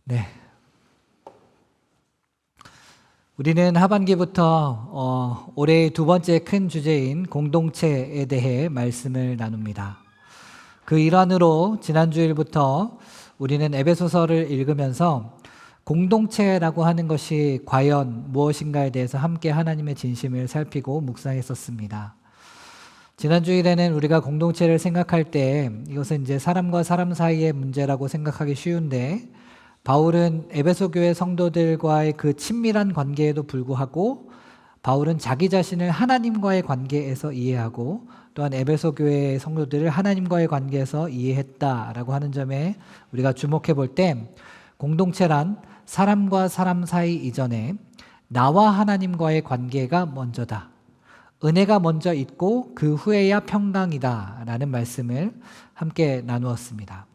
네. 우리는 하반기부터 올해의 두 번째 큰 주제인 공동체에 대해 말씀을 나눕니다. 그 일환으로 지난 주일부터 우리는 에베소서를 읽으면서 공동체라고 하는 것이 과연 무엇인가에 대해서 함께 하나님의 진심을 살피고 묵상했었습니다. 지난 주일에는 우리가 공동체를 생각할 때 이것은 이제 사람과 사람 사이의 문제라고 생각하기 쉬운데, 바울은 에베소 교회 성도들과의 그 친밀한 관계에도 불구하고 바울은 자기 자신을 하나님과의 관계에서 이해하고 또한 에베소 교회의 성도들을 하나님과의 관계에서 이해했다라고 하는 점에 우리가 주목해 볼 때, 공동체란 사람과 사람 사이 이전에 나와 하나님과의 관계가 먼저다, 은혜가 먼저 있고 그 후에야 평강이다 라는 말씀을 함께 나누었습니다.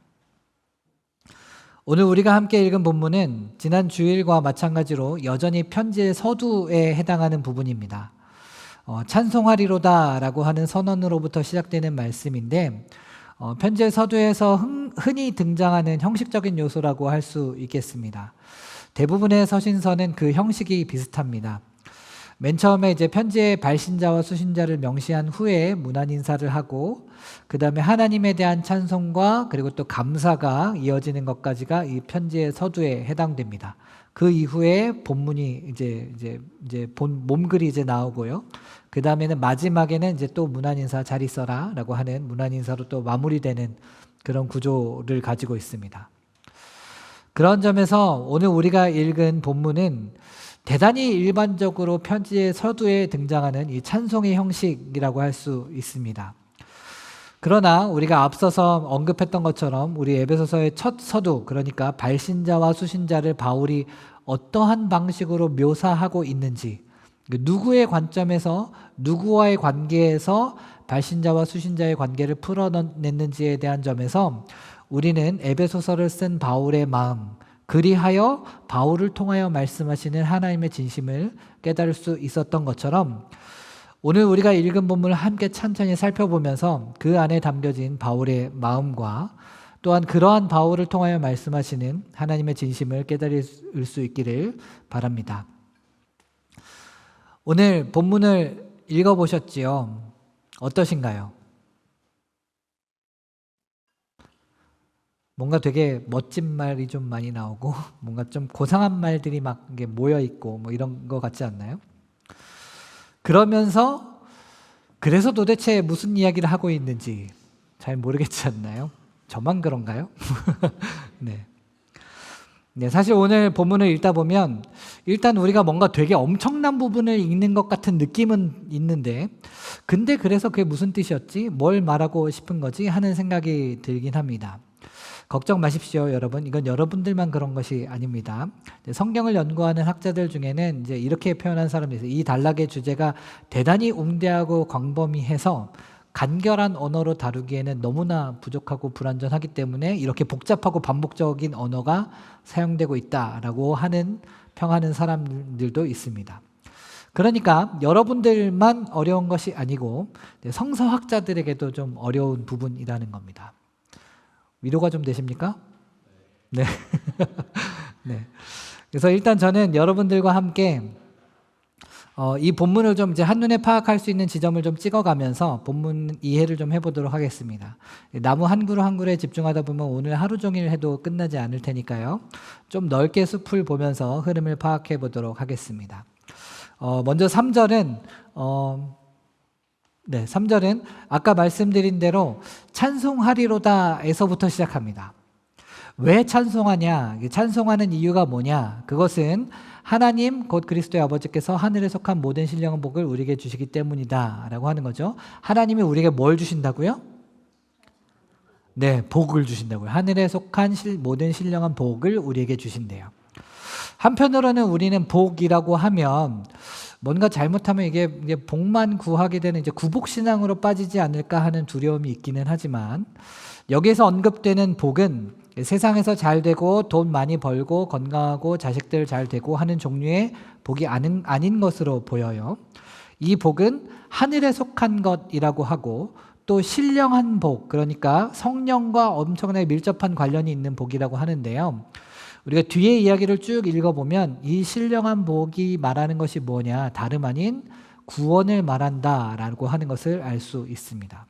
오늘 우리가 함께 읽은 본문은 지난 주일과 마찬가지로 여전히 편지의 서두에 해당하는 부분입니다. 찬송하리로다 라고 하는 선언으로부터 시작되는 말씀인데, 편지의 서두에서 흔히 등장하는 형식적인 요소라고 할 수 있겠습니다. 대부분의 서신서는 그 형식이 비슷합니다. 맨 처음에 이제 편지의 발신자와 수신자를 명시한 후에 문안 인사를 하고, 그 다음에 하나님에 대한 찬송과 그리고 또 감사가 이어지는 것까지가 이 편지의 서두에 해당됩니다. 그 이후에 본문이 이제 몸글이 이제 나오고요. 그 다음에는 마지막에는 이제 또 문안 인사 잘 있어라라고 하는 문안 인사로 또 마무리되는 그런 구조를 가지고 있습니다. 그런 점에서 오늘 우리가 읽은 본문은 대단히 일반적으로 편지의 서두에 등장하는 이 찬송의 형식이라고 할 수 있습니다. 그러나 우리가 앞서서 언급했던 것처럼 우리 에베소서의 첫 서두, 그러니까 발신자와 수신자를 바울이 어떠한 방식으로 묘사하고 있는지, 누구의 관점에서 누구와의 관계에서 발신자와 수신자의 관계를 풀어냈는지에 대한 점에서 우리는 에베소서를 쓴 바울의 마음, 그리하여 바울을 통하여 말씀하시는 하나님의 진심을 깨달을 수 있었던 것처럼, 오늘 우리가 읽은 본문을 함께 천천히 살펴보면서 그 안에 담겨진 바울의 마음과 또한 그러한 바울을 통하여 말씀하시는 하나님의 진심을 깨달을 수 있기를 바랍니다. 오늘 본문을 읽어보셨지요? 어떠신가요? 뭔가 되게 멋진 말이 좀 많이 나오고 뭔가 좀 고상한 말들이 막 이게 모여 있고 뭐 이런 거 같지 않나요? 그러면서 그래서 도대체 무슨 이야기를 하고 있는지 잘 모르겠지 않나요? 저만 그런가요? 네. 네, 사실 오늘 본문을 읽다 보면 일단 우리가 뭔가 되게 엄청난 부분을 읽는 것 같은 느낌은 있는데, 근데 그래서 그게 무슨 뜻이었지? 뭘 말하고 싶은 거지? 하는 생각이 들긴 합니다. 걱정 마십시오, 여러분. 이건 여러분들만 그런 것이 아닙니다. 성경을 연구하는 학자들 중에는 이제 이렇게 표현한 사람이 있어요. 이 단락의 주제가 대단히 웅대하고 광범위해서 간결한 언어로 다루기에는 너무나 부족하고 불완전하기 때문에 이렇게 복잡하고 반복적인 언어가 사용되고 있다라고 하는 평하는 사람들도 있습니다. 그러니까 여러분들만 어려운 것이 아니고 성서학자들에게도 좀 어려운 부분이라는 겁니다. 위로가 좀 되십니까? 네. 네. 그래서 일단 저는 여러분들과 함께 이 본문을 좀 이제 한눈에 파악할 수 있는 지점을 좀 찍어가면서 본문 이해를 좀 해보도록 하겠습니다. 나무 한 그루 한 그루에 집중하다 보면 오늘 하루 종일 해도 끝나지 않을 테니까요. 좀 넓게 숲을 보면서 흐름을 파악해 보도록 하겠습니다. 먼저 3절은 3절은 아까 말씀드린 대로 찬송하리로다에서부터 시작합니다. 왜 찬송하냐? 찬송하는 이유가 뭐냐? 그것은 하나님 곧 그리스도의 아버지께서 하늘에 속한 모든 신령한 복을 우리에게 주시기 때문이다 라고 하는 거죠. 하나님이 우리에게 뭘 주신다고요? 네, 복을 주신다고요. 하늘에 속한 모든 신령한 복을 우리에게 주신대요. 한편으로는 우리는 복이라고 하면 뭔가 잘못하면 이게 복만 구하게 되는 이제 구복신앙으로 빠지지 않을까 하는 두려움이 있기는 하지만, 여기에서 언급되는 복은 세상에서 잘 되고 돈 많이 벌고 건강하고 자식들 잘 되고 하는 종류의 복이 아닌 것으로 보여요. 이 복은 하늘에 속한 것이라고 하고 또 신령한 복, 그러니까 성령과 엄청나게 밀접한 관련이 있는 복이라고 하는데요. 우리가 뒤에 이야기를 쭉 읽어보면 이 신령한 복이 말하는 것이 뭐냐, 다름 아닌 구원을 말한다라고 하는 것을 알 수 있습니다.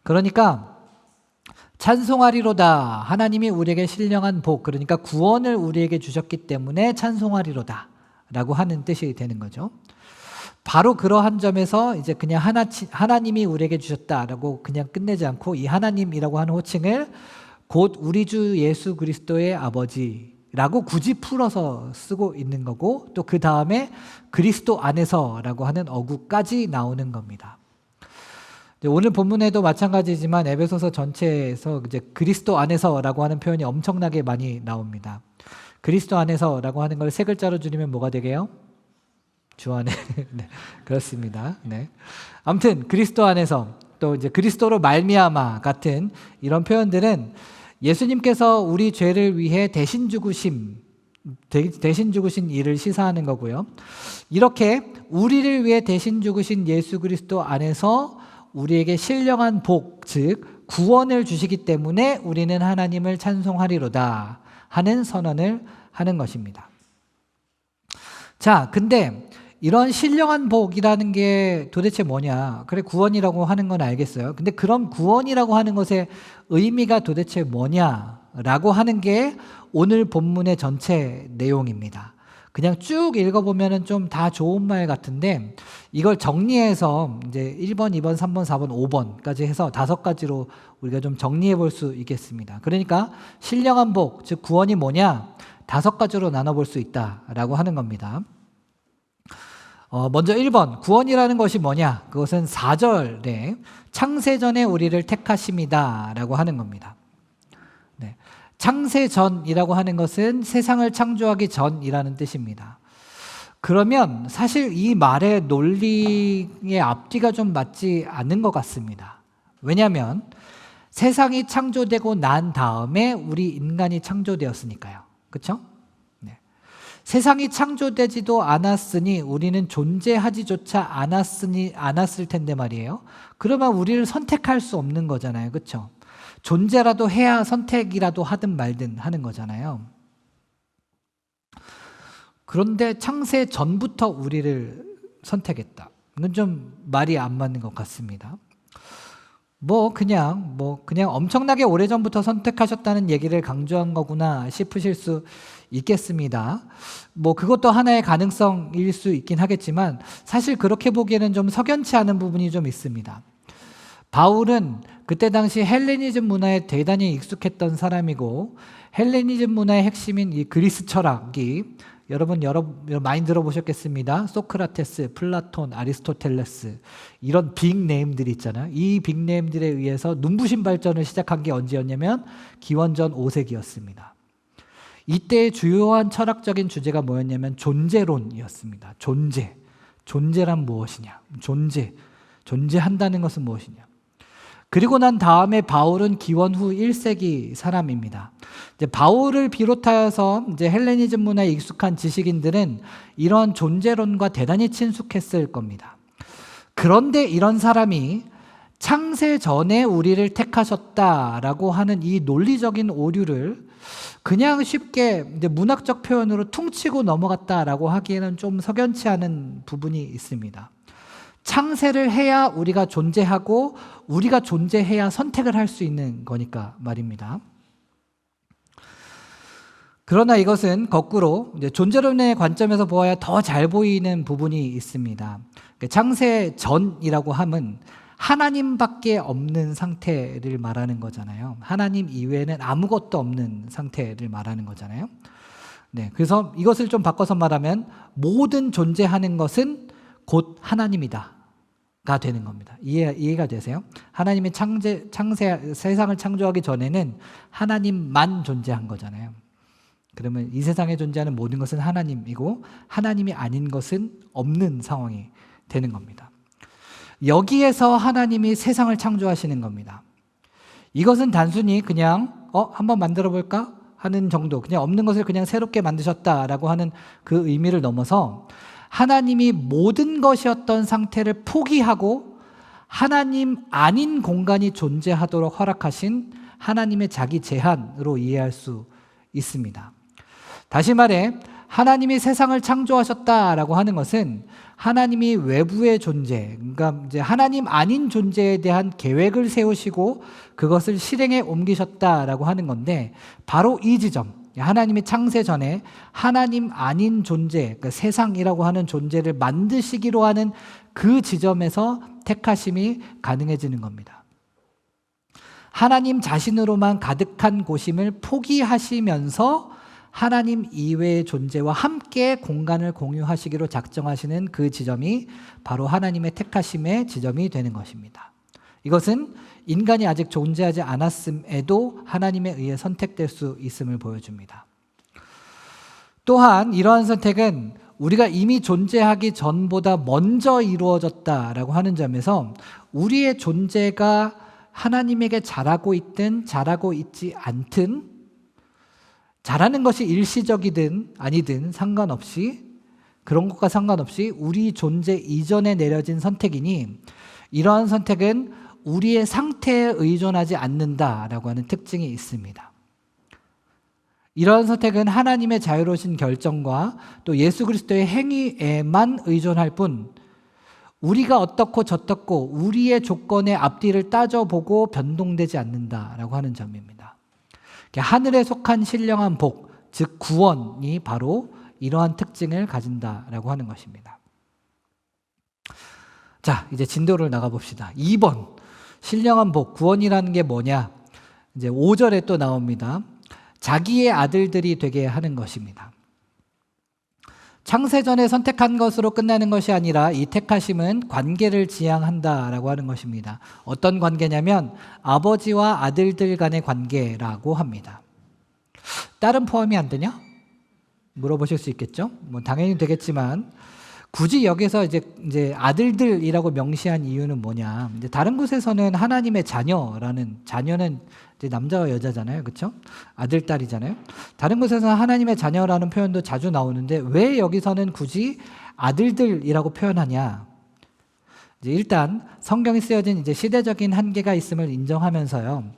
그러니까 찬송하리로다, 하나님이 우리에게 신령한 복, 그러니까 구원을 우리에게 주셨기 때문에 찬송하리로다 라고 하는 뜻이 되는 거죠. 바로 그러한 점에서 이제 그냥 하나님이 우리에게 주셨다라고 그냥 끝내지 않고 이 하나님이라고 하는 호칭을 곧 우리 주 예수 그리스도의 아버지라고 굳이 풀어서 쓰고 있는 거고, 또 그 다음에 그리스도 안에서라고 하는 어구까지 나오는 겁니다. 오늘 본문에도 마찬가지지만 에베소서 전체에서 이제 그리스도 안에서라고 하는 표현이 엄청나게 많이 나옵니다. 그리스도 안에서라고 하는 걸 세 글자로 줄이면 뭐가 되게요? 주 안에. 네, 그렇습니다. 네. 아무튼 그리스도 안에서, 또 이제 그리스도로 말미암아 같은 이런 표현들은 예수님께서 우리 죄를 위해 대신 죽으신 일을 시사하는 거고요. 이렇게 우리를 위해 대신 죽으신 예수 그리스도 안에서 우리에게 신령한 복, 즉 구원을 주시기 때문에 우리는 하나님을 찬송하리로다 하는 선언을 하는 것입니다. 자, 근데 이런 신령한 복이라는 게 도대체 뭐냐? 그래, 구원이라고 하는 건 알겠어요. 근데 그럼 구원이라고 하는 것의 의미가 도대체 뭐냐라고 하는 게 오늘 본문의 전체 내용입니다. 그냥 쭉 읽어보면은 좀 다 좋은 말 같은데, 이걸 정리해서 이제 1번, 2번, 3번, 4번, 5번까지 해서 5가지로 우리가 좀 정리해 볼 수 있겠습니다. 그러니까 신령한 복, 즉 구원이 뭐냐? 5가지로 나눠볼 수 있다라고 하는 겁니다. 먼저 1번, 구원이라는 것이 뭐냐? 그것은 4절에 창세전에 우리를 택하심이다 라고 하는 겁니다. 네. 창세전이라고 하는 것은 세상을 창조하기 전이라는 뜻입니다. 그러면 사실 이 말의 논리의 앞뒤가 좀 맞지 않는 것 같습니다. 왜냐하면 세상이 창조되고 난 다음에 우리 인간이 창조되었으니까요. 그렇죠? 네. 세상이 창조되지도 않았으니 우리는 존재하지조차 않았을 텐데 말이에요. 그러면 우리를 선택할 수 없는 거잖아요. 그렇죠? 존재라도 해야 선택이라도 하든 말든 하는 거잖아요. 그런데 창세 전부터 우리를 선택했다. 이건 좀 말이 안 맞는 것 같습니다. 그냥 엄청나게 오래전부터 선택하셨다는 얘기를 강조한 거구나 싶으실 수 있겠습니다. 그것도 하나의 가능성일 수 있긴 하겠지만 사실 그렇게 보기에는 좀 석연치 않은 부분이 좀 있습니다. 바울은 그때 당시 헬레니즘 문화에 대단히 익숙했던 사람이고, 헬레니즘 문화의 핵심인 이 그리스 철학이 여러분 많이 들어보셨겠습니다. 소크라테스, 플라톤, 아리스토텔레스, 이런 빅네임들이 있잖아요. 이 빅네임들에 의해서 눈부신 발전을 시작한 게 언제였냐면 기원전 5세기였습니다. 이때의 주요한 철학적인 주제가 뭐였냐면 존재론이었습니다. 존재란 무엇이냐? 존재한다는 것은 무엇이냐? 그리고 난 다음에 바울은 기원 후 1세기 사람입니다. 이제 바울을 비롯하여서 이제 헬레니즘 문화에 익숙한 지식인들은 이런 존재론과 대단히 친숙했을 겁니다. 그런데 이런 사람이 창세 전에 우리를 택하셨다라고 하는 이 논리적인 오류를 그냥 쉽게 이제 문학적 표현으로 퉁치고 넘어갔다라고 하기에는 좀 석연치 않은 부분이 있습니다. 창세를 해야 우리가 존재하고 우리가 존재해야 선택을 할 수 있는 거니까 말입니다. 그러나 이것은 거꾸로 이제 존재론의 관점에서 보아야 더 잘 보이는 부분이 있습니다. 창세 전이라고 함은 하나님밖에 없는 상태를 말하는 거잖아요. 하나님 이외에는 아무것도 없는 상태를 말하는 거잖아요. 네, 그래서 이것을 좀 바꿔서 말하면 모든 존재하는 것은 곧 하나님이다 가 되는 겁니다. 이해가 되세요? 하나님이 세상을 창조하기 전에는 하나님만 존재한 거잖아요. 그러면 이 세상에 존재하는 모든 것은 하나님이고 하나님이 아닌 것은 없는 상황이 되는 겁니다. 여기에서 하나님이 세상을 창조하시는 겁니다. 이것은 단순히 그냥 한번 만들어 볼까 하는 정도, 그냥 없는 것을 그냥 새롭게 만드셨다라고 하는 그 의미를 넘어서 하나님이 모든 것이었던 상태를 포기하고 하나님 아닌 공간이 존재하도록 허락하신 하나님의 자기 제한으로 이해할 수 있습니다. 다시 말해 하나님이 세상을 창조하셨다라고 하는 것은 하나님이 외부의 존재, 그러니까 이제 하나님 아닌 존재에 대한 계획을 세우시고 그것을 실행에 옮기셨다라고 하는 건데, 바로 이 지점, 하나님이 창세 전에 하나님 아닌 존재, 그러니까 세상이라고 하는 존재를 만드시기로 하는 그 지점에서 택하심이 가능해지는 겁니다. 하나님 자신으로만 가득한 곳임을 포기하시면서 하나님 이외의 존재와 함께 공간을 공유하시기로 작정하시는 그 지점이 바로 하나님의 택하심의 지점이 되는 것입니다. 이것은 인간이 아직 존재하지 않았음에도 하나님에 의해 선택될 수 있음을 보여줍니다. 또한 이러한 선택은 우리가 이미 존재하기 전보다 먼저 이루어졌다라고 하는 점에서 우리의 존재가 하나님에게 잘하고 있든 잘하고 있지 않든, 잘하는 것이 일시적이든 아니든 상관없이, 그런 것과 상관없이 우리 존재 이전에 내려진 선택이니 이러한 선택은 우리의 상태에 의존하지 않는다라고 하는 특징이 있습니다. 이러한 선택은 하나님의 자유로우신 결정과 또 예수 그리스도의 행위에만 의존할 뿐, 우리가 어떻고 저떻고 우리의 조건의 앞뒤를 따져보고 변동되지 않는다라고 하는 점입니다. 하늘에 속한 신령한 복, 즉 구원이 바로 이러한 특징을 가진다라고 하는 것입니다. 자, 이제 진도를 나가봅시다. 2번, 신령한 복, 구원이라는 게 뭐냐? 이제 5절에 또 나옵니다. 자기의 아들들이 되게 하는 것입니다. 창세전에 선택한 것으로 끝나는 것이 아니라 이 택하심은 관계를 지향한다라고 하는 것입니다. 어떤 관계냐면 아버지와 아들들 간의 관계라고 합니다. 딸은 포함이 안 되냐? 물어보실 수 있겠죠? 뭐 당연히 되겠지만, 굳이 여기서 이제 아들들이라고 명시한 이유는 뭐냐? 이제 다른 곳에서는 하나님의 자녀라는, 자녀는 이제 남자와 여자잖아요, 그렇죠? 아들, 딸이잖아요. 다른 곳에서는 하나님의 자녀라는 표현도 자주 나오는데 왜 여기서는 굳이 아들들이라고 표현하냐? 이제 일단 성경이 쓰여진 이제 시대적인 한계가 있음을 인정하면서요.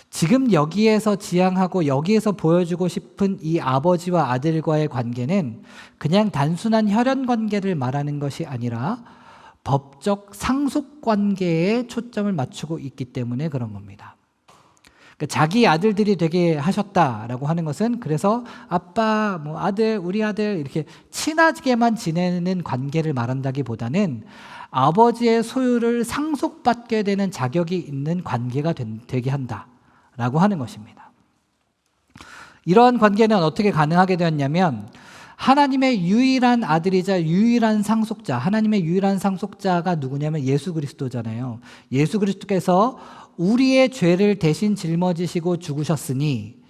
지금 여기에서 지향하고 여기에서 보여주고 싶은 이 아버지와 아들과의 관계는 그냥 단순한 혈연 관계를 말하는 것이 아니라 법적 상속 관계에 초점을 맞추고 있기 때문에 그런 겁니다. 그러니까 자기 아들들이 되게 하셨다라고 하는 것은 그래서 아빠, 뭐 아들, 우리 아들 이렇게 친하게만 지내는 관계를 말한다기보다는 아버지의 소유를 상속받게 되는 자격이 있는 관계가 되게 한다 라고 하는 것입니다. 이러한 관계는 어떻게 가능하게 되었냐면 하나님의 유일한 아들이자 유일한 상속자, 하나님의 유일한 상속자가 누구냐면 예수 그리스도잖아요. 예수 그리스도께서 우리의 죄를 대신 짊어지시고 죽으셨으니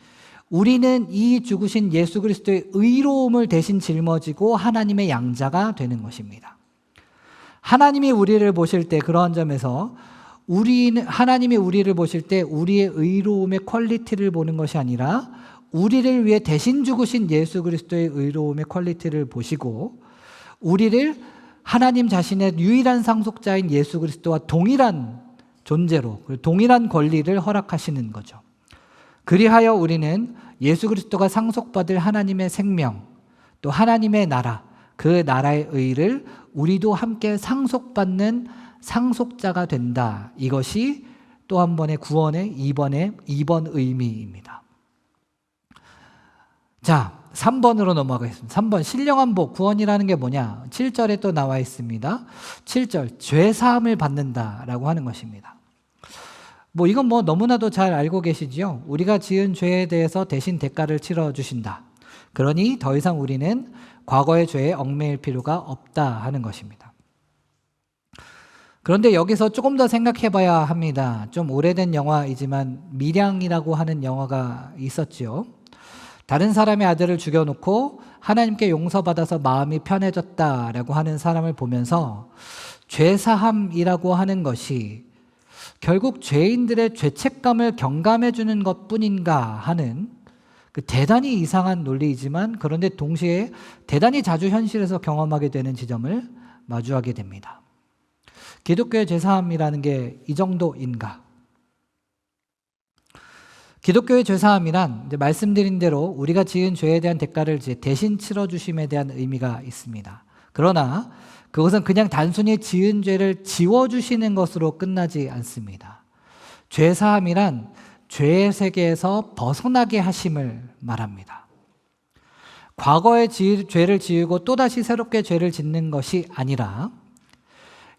우리는 이 죽으신 예수 그리스도의 의로움을 대신 짊어지고 하나님의 양자가 되는 것입니다. 하나님이 우리를 보실 때 그러한 점에서 하나님이 우리를 보실 때 우리의 의로움의 퀄리티를 보는 것이 아니라 우리를 위해 대신 죽으신 예수 그리스도의 의로움의 퀄리티를 보시고 우리를 하나님 자신의 유일한 상속자인 예수 그리스도와 동일한 존재로, 동일한 권리를 허락하시는 거죠. 그리하여 우리는 예수 그리스도가 상속받을 하나님의 생명, 또 하나님의 나라, 그 나라의 의를 우리도 함께 상속받는 상속자가 된다. 이것이 또 한 번의 구원의 2번 의미입니다. 자, 3번으로 넘어가겠습니다. 3번, 신령한 복, 구원이라는 게 뭐냐? 7절에 또 나와 있습니다. 7절, 죄사함을 받는다라고 하는 것입니다. 뭐 이건 뭐 너무나도 잘 알고 계시지요? 우리가 지은 죄에 대해서 대신 대가를 치러주신다. 그러니 더 이상 우리는 과거의 죄에 얽매일 필요가 없다 하는 것입니다. 그런데 여기서 조금 더 생각해 봐야 합니다. 좀 오래된 영화이지만 밀양이라고 하는 영화가 있었지요. 다른 사람의 아들을 죽여놓고 하나님께 용서받아서 마음이 편해졌다라고 하는 사람을 보면서 죄사함이라고 하는 것이 결국 죄인들의 죄책감을 경감해 주는 것뿐인가 하는 그 대단히 이상한 논리이지만 그런데 동시에 대단히 자주 현실에서 경험하게 되는 지점을 마주하게 됩니다. 기독교의 죄사함이라는 게 이 정도인가? 기독교의 죄사함이란 이제 말씀드린 대로 우리가 지은 죄에 대한 대가를 이제 대신 치러주심에 대한 의미가 있습니다. 그러나 그것은 그냥 단순히 지은 죄를 지워주시는 것으로 끝나지 않습니다. 죄사함이란 죄의 세계에서 벗어나게 하심을 말합니다. 과거의 죄를 지우고 또다시 새롭게 죄를 짓는 것이 아니라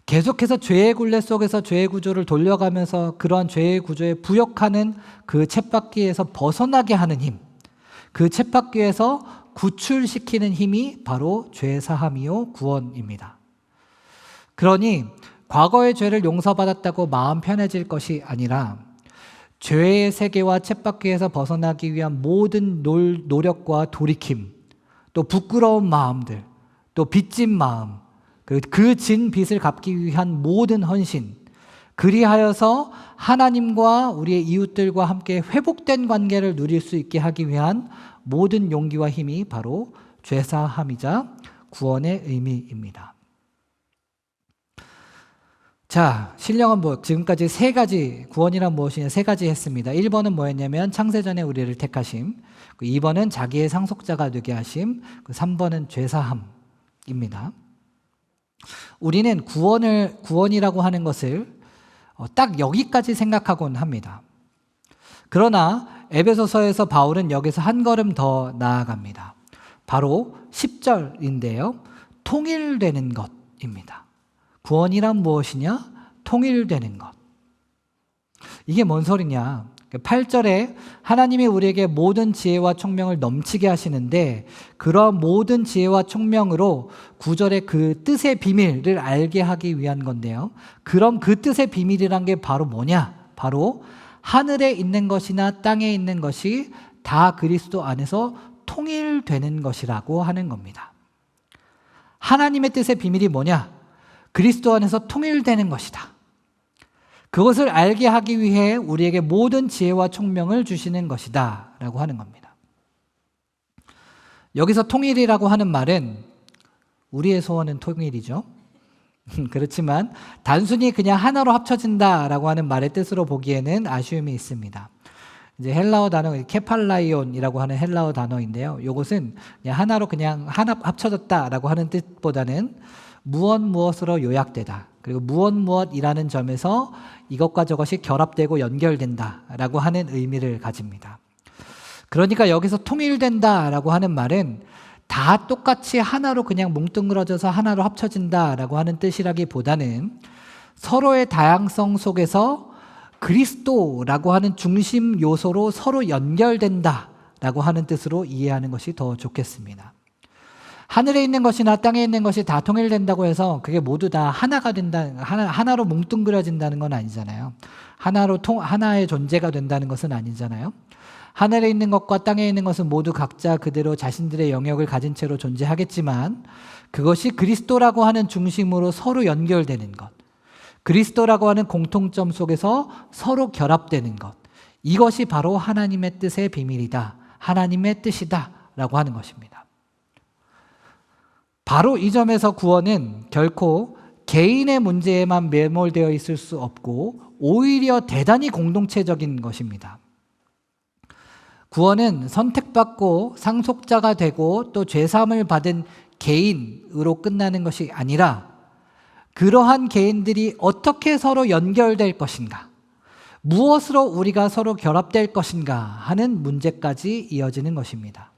계속해서 죄의 굴레 속에서 죄의 구조를 돌려가면서 그러한 죄의 구조에 부역하는 그 쳇바퀴에서 벗어나게 하는 힘, 그 쳇바퀴에서 구출시키는 힘이 바로 죄사함이요 구원입니다. 그러니 과거의 죄를 용서받았다고 마음 편해질 것이 아니라 죄의 세계와 쳇바퀴에서 벗어나기 위한 모든 노력과 돌이킴, 또 부끄러운 마음들, 또 빚진 마음, 그 진 빚을 갚기 위한 모든 헌신, 그리하여서 하나님과 우리의 이웃들과 함께 회복된 관계를 누릴 수 있게 하기 위한 모든 용기와 힘이 바로 죄사함이자 구원의 의미입니다. 자, 신령한 복, 지금까지 세 가지, 구원이란 무엇이냐 세 가지 했습니다. 1번은 뭐였냐면 창세전에 우리를 택하심, 2번은 자기의 상속자가 되게 하심, 3번은 죄사함입니다. 우리는 구원이라고 하는 것을 딱 여기까지 생각하곤 합니다. 그러나 에베소서에서 바울은 여기서 한 걸음 더 나아갑니다. 바로 10절인데요. 통일되는 것입니다. 구원이란 무엇이냐? 통일되는 것. 이게 뭔 소리냐? 8절에 하나님이 우리에게 모든 지혜와 총명을 넘치게 하시는데 그러한 모든 지혜와 총명으로 9절에 그 뜻의 비밀을 알게 하기 위한 건데요. 그럼 그 뜻의 비밀이란 게 바로 뭐냐? 바로 하늘에 있는 것이나 땅에 있는 것이 다 그리스도 안에서 통일되는 것이라고 하는 겁니다. 하나님의 뜻의 비밀이 뭐냐? 그리스도 안에서 통일되는 것이다. 그것을 알게 하기 위해 우리에게 모든 지혜와 총명을 주시는 것이다 라고 하는 겁니다. 여기서 통일이라고 하는 말은 우리의 소원은 통일이죠. 그렇지만 단순히 그냥 하나로 합쳐진다라고 하는 말의 뜻으로 보기에는 아쉬움이 있습니다. 이제 헬라어 단어 케팔라이온이라고 하는 헬라어 단어인데요. 이것은 그냥 하나 합쳐졌다라고 하는 뜻보다는 무엇으로 요약되다. 그리고 무엇이라는 점에서 이것과 저것이 결합되고 연결된다라고 하는 의미를 가집니다. 그러니까 여기서 통일된다라고 하는 말은 다 똑같이 하나로 그냥 뭉뚱그러져서 하나로 합쳐진다라고 하는 뜻이라기보다는 서로의 다양성 속에서 그리스도라고 하는 중심 요소로 서로 연결된다라고 하는 뜻으로 이해하는 것이 더 좋겠습니다. 하늘에 있는 것이나 땅에 있는 것이 다 통일된다고 해서 그게 모두 다 하나가 하나로 뭉뚱그려진다는 건 아니잖아요. 하나의 존재가 된다는 것은 아니잖아요. 하늘에 있는 것과 땅에 있는 것은 모두 각자 그대로 자신들의 영역을 가진 채로 존재하겠지만 그것이 그리스도라고 하는 중심으로 서로 연결되는 것, 그리스도라고 하는 공통점 속에서 서로 결합되는 것, 이것이 바로 하나님의 뜻의 비밀이다, 하나님의 뜻이다 라고 하는 것입니다. 바로 이 점에서 구원은 결코 개인의 문제에만 매몰되어 있을 수 없고 오히려 대단히 공동체적인 것입니다. 구원은 선택받고 상속자가 되고 또 죄사함을 받은 개인으로 끝나는 것이 아니라 그러한 개인들이 어떻게 서로 연결될 것인가, 무엇으로 우리가 서로 결합될 것인가 하는 문제까지 이어지는 것입니다.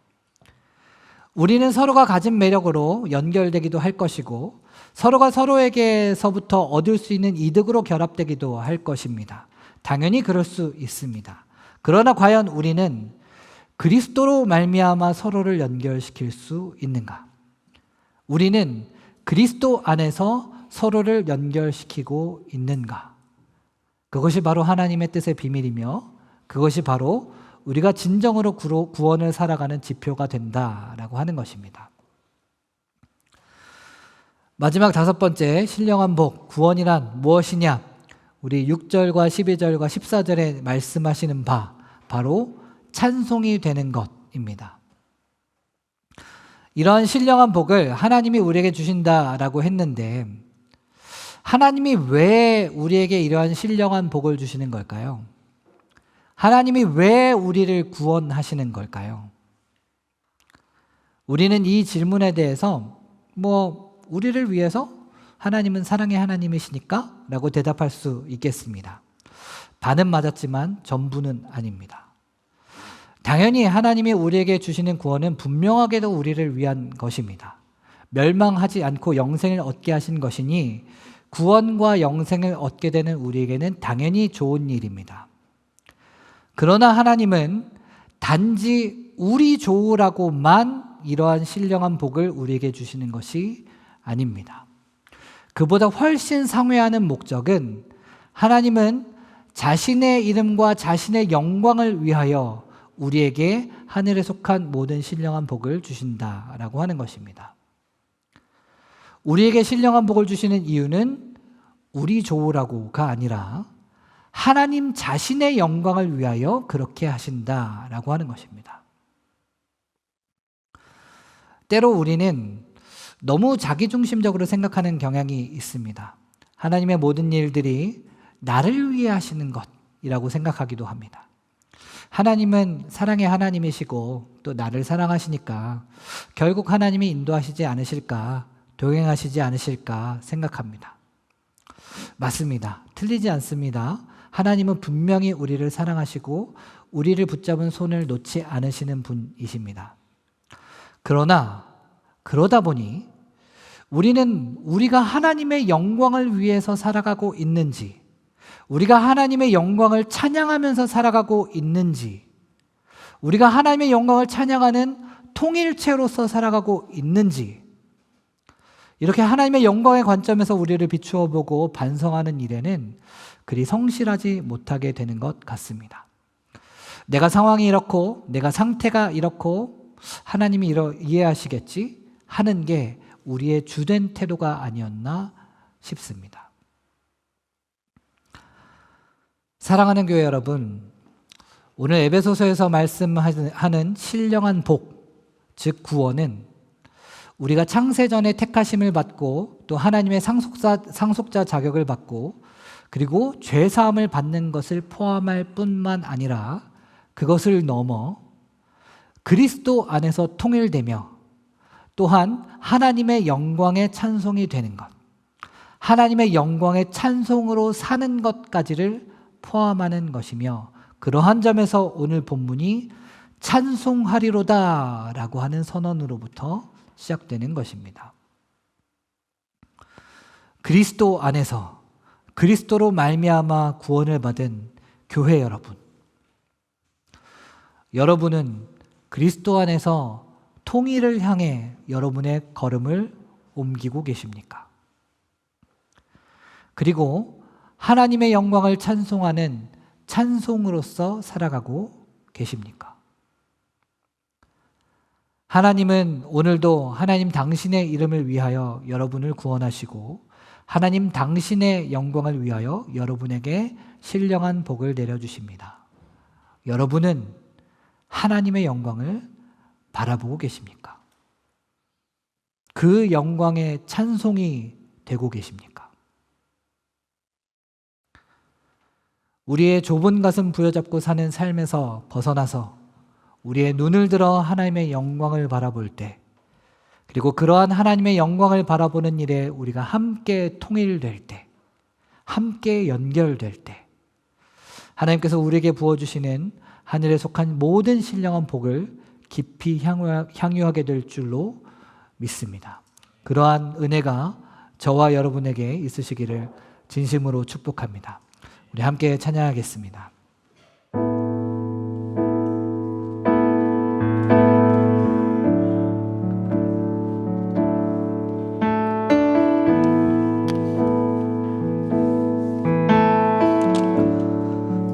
우리는 서로가 가진 매력으로 연결되기도 할 것이고 서로가 서로에게서부터 얻을 수 있는 이득으로 결합되기도 할 것입니다. 당연히 그럴 수 있습니다. 그러나 과연 우리는 그리스도로 말미암아 서로를 연결시킬 수 있는가? 우리는 그리스도 안에서 서로를 연결시키고 있는가? 그것이 바로 하나님의 뜻의 비밀이며 그것이 바로 우리가 진정으로 구원을 살아가는 지표가 된다라고 하는 것입니다. 마지막 5번째, 신령한 복, 구원이란 무엇이냐? 우리 6절과 12절과 14절에 말씀하시는 바, 바로 찬송이 되는 것입니다. 이러한 신령한 복을 하나님이 우리에게 주신다라고 했는데 하나님이 왜 우리에게 이러한 신령한 복을 주시는 걸까요? 하나님이 왜 우리를 구원하시는 걸까요? 우리는 이 질문에 대해서 우리를 위해서 하나님은 사랑의 하나님이시니까 라고 대답할 수 있겠습니다. 반은 맞았지만 전부는 아닙니다. 당연히 하나님이 우리에게 주시는 구원은 분명하게도 우리를 위한 것입니다. 멸망하지 않고 영생을 얻게 하신 것이니 구원과 영생을 얻게 되는 우리에게는 당연히 좋은 일입니다. 그러나 하나님은 단지 우리 좋으라고만 이러한 신령한 복을 우리에게 주시는 것이 아닙니다. 그보다 훨씬 상회하는 목적은 하나님은 자신의 이름과 자신의 영광을 위하여 우리에게 하늘에 속한 모든 신령한 복을 주신다라고 하는 것입니다. 우리에게 신령한 복을 주시는 이유는 우리 좋으라고가 아니라 하나님 자신의 영광을 위하여 그렇게 하신다라고 하는 것입니다. 때로 우리는 너무 자기중심적으로 생각하는 경향이 있습니다. 하나님의 모든 일들이 나를 위해 하시는 것이라고 생각하기도 합니다. 하나님은 사랑의 하나님이시고 또 나를 사랑하시니까 결국 하나님이 인도하시지 않으실까, 동행하시지 않으실까 생각합니다. 맞습니다. 틀리지 않습니다. 하나님은 분명히 우리를 사랑하시고 우리를 붙잡은 손을 놓지 않으시는 분이십니다. 그러다 보니 우리는 우리가 하나님의 영광을 위해서 살아가고 있는지, 우리가 하나님의 영광을 찬양하면서 살아가고 있는지, 우리가 하나님의 영광을 찬양하는 통일체로서 살아가고 있는지, 이렇게 하나님의 영광의 관점에서 우리를 비추어 보고 반성하는 일에는 그리 성실하지 못하게 되는 것 같습니다. 내가 상황이 이렇고 내가 상태가 이렇고 하나님이 이해하시겠지 하는 게 우리의 주된 태도가 아니었나 싶습니다. 사랑하는 교회 여러분, 오늘 에베소서에서 말씀하는 신령한 복, 즉 구원은 우리가 창세전에 택하심을 받고 또 하나님의 상속자 자격을 받고 그리고 죄사함을 받는 것을 포함할 뿐만 아니라 그것을 넘어 그리스도 안에서 통일되며 또한 하나님의 영광의 찬송이 되는 것, 하나님의 영광의 찬송으로 사는 것까지를 포함하는 것이며, 그러한 점에서 오늘 본문이 찬송하리로다 라고 하는 선언으로부터 시작되는 것입니다. 그리스도 안에서 그리스도로 말미암아 구원을 받은 교회 여러분, 여러분은 그리스도 안에서 통일을 향해 여러분의 걸음을 옮기고 계십니까? 그리고 하나님의 영광을 찬송하는 찬송으로서 살아가고 계십니까? 하나님은 오늘도 하나님 당신의 이름을 위하여 여러분을 구원하시고 하나님 당신의 영광을 위하여 여러분에게 신령한 복을 내려주십니다. 여러분은 하나님의 영광을 바라보고 계십니까? 그 영광의 찬송이 되고 계십니까? 우리의 좁은 가슴 부여잡고 사는 삶에서 벗어나서 우리의 눈을 들어 하나님의 영광을 바라볼 때, 그리고 그러한 하나님의 영광을 바라보는 일에 우리가 함께 통일될 때, 함께 연결될 때 하나님께서 우리에게 부어주시는 하늘에 속한 모든 신령한 복을 깊이 향유하게 될 줄로 믿습니다. 그러한 은혜가 저와 여러분에게 있으시기를 진심으로 축복합니다. 우리 함께 찬양하겠습니다.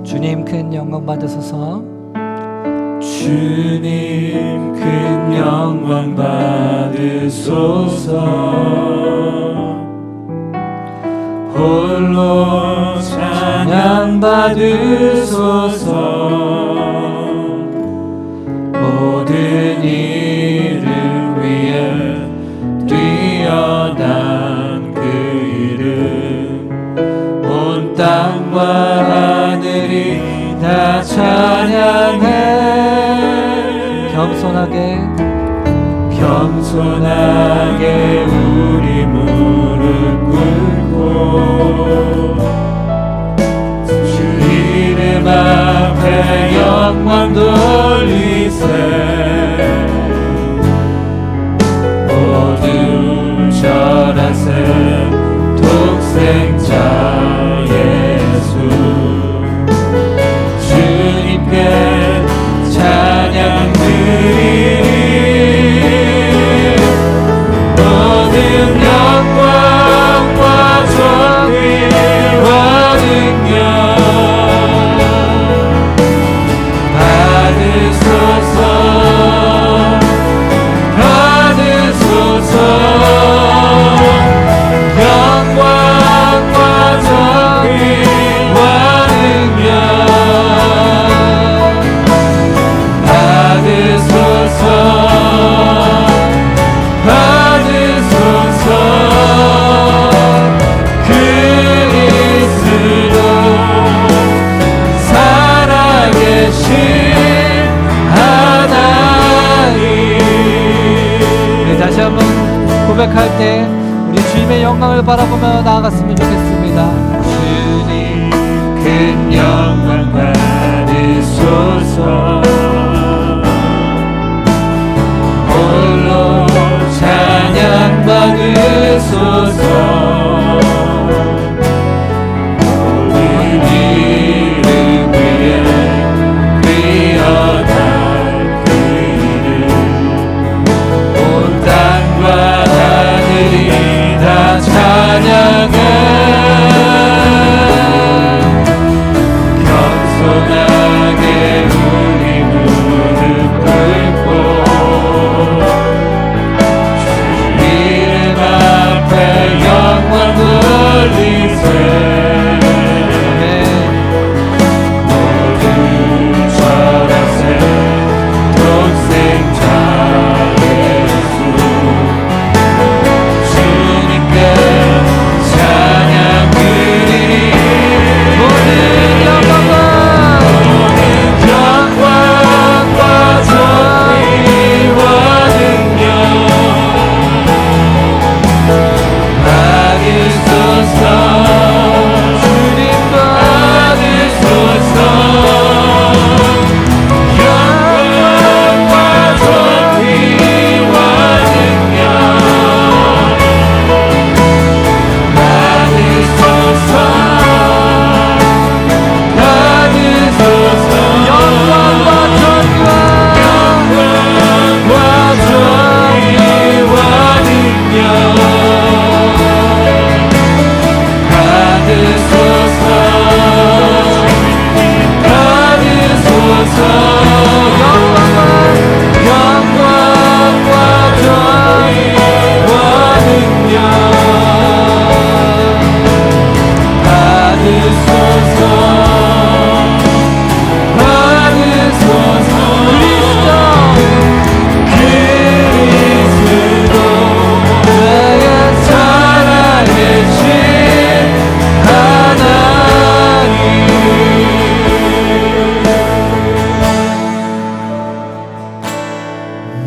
주님 큰 영광 받으소서. 주님 큰 영광 받으소서. 홀로 찬양 받으소서. 모든 일을 위해 뛰어난 그 이름, 온 땅과 하늘이 다 찬양하리. 겸손하게 우리 무릎 꿇고 주 이름 앞에 영광 돌리세. 모두 절하세. 독생자 예수 주님께 찬양 드리리. 모든 영광과 존귀와 능력 받으소서. 영광과 존귀와 능력 받으소서. 그리스도 살아계신 하나님. 네, 다시 한번 고백할 때 우리 주님의 영광을 바라보며 나아갔으면 좋겠습니다. 주님 큰 영광 받으소서. 홀로 찬양 받으소서. 모든 이름 위에 뛰어날 그 이름. 온 땅과 하늘이 다 찬양해. 겸손하게 우리 무릎 꿇고 주 이름 앞에 영광 돌리세. 모두 절하세. 독생자 예수 주님께 찬양 드리리. 모든 영광과 존귀와 능력 받으소서. 주님 받으소서. 영광과 존귀와 능력 받으소서. 영광과 존귀와 능력 받으소서. 영광과 존귀와 능력 받으소서. 그리스도 내가 살아계신 하나님.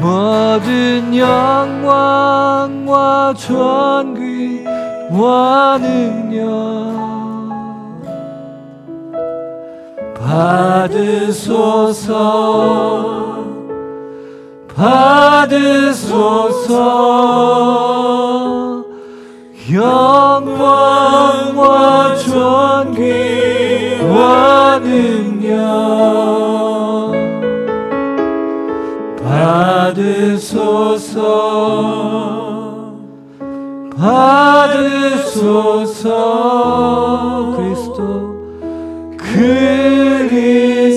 모든 영광과 존귀와 능력 받으소서. 영광과 존귀와 능력 받으소서.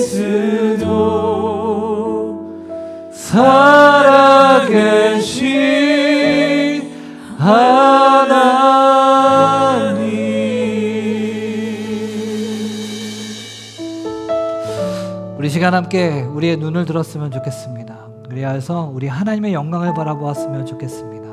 그리스도 살아계신 하나님. 우리 시간 함께 우리의 눈을 들었으면 좋겠습니다. 그리하여서 우리 하나님의 영광을 바라보았으면 좋겠습니다.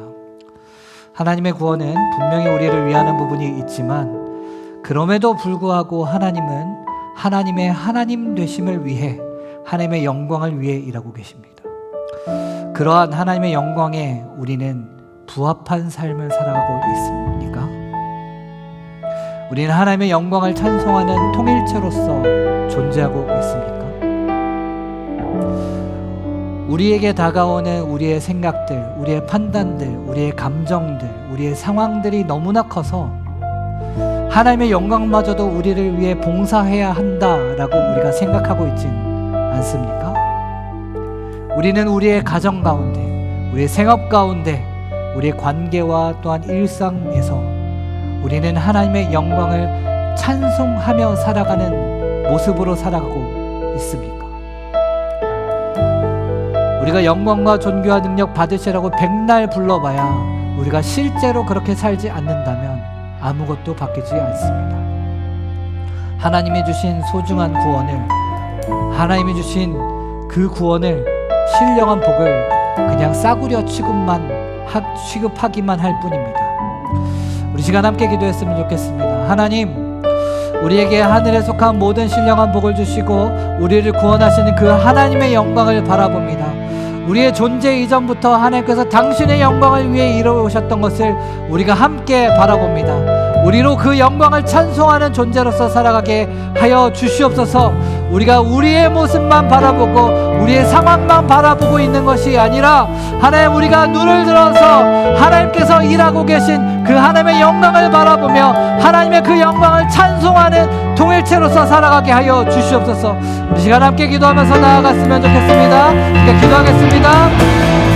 하나님의 구원은 분명히 우리를 위하는 부분이 있지만 그럼에도 불구하고 하나님은 하나님의 하나님 되심을 위해 하나님의 영광을 위해 일하고 계십니다. 그러한 하나님의 영광에 우리는 부합한 삶을 살아가고 있습니까? 우리는 하나님의 영광을 찬송하는 통일체로서 존재하고 있습니까? 우리에게 다가오는 우리의 생각들, 우리의 판단들, 우리의 감정들, 우리의 상황들이 너무나 커서 하나님의 영광마저도 우리를 위해 봉사해야 한다라고 우리가 생각하고 있진 않습니까? 우리는 우리의 가정 가운데, 우리의 생업 가운데, 우리의 관계와 또한 일상에서 우리는 하나님의 영광을 찬송하며 살아가는 모습으로 살아가고 있습니까? 우리가 영광과 존귀와 능력 받으시라고 백날 불러봐야 우리가 실제로 그렇게 살지 않는다면 아무것도 바뀌지 않습니다. 하나님이 주신 소중한 구원을, 하나님이 주신 그 구원을, 신령한 복을 그냥 싸구려 취급하기만 할 뿐입니다. 우리 시간 함께 기도했으면 좋겠습니다. 하나님, 우리에게 하늘에 속한 모든 신령한 복을 주시고 우리를 구원하시는 그 하나님의 영광을 바라봅니다. 우리의 존재 이전부터 하나님께서 당신의 영광을 위해 이루어오셨던 것을 우리가 함께 바라봅니다. 우리로 그 영광을 찬송하는 존재로서 살아가게 하여 주시옵소서. 우리가 우리의 모습만 바라보고 우리의 상황만 바라보고 있는 것이 아니라 하나님, 우리가 눈을 들어서 하나님께서 일하고 계신 그 하나님의 영광을 바라보며 하나님의 그 영광을 찬송하는 통일체로서 살아가게 하여 주시옵소서. 우리 시간 함께 기도하면서 나아갔으면 좋겠습니다. 함께 기도하겠습니다.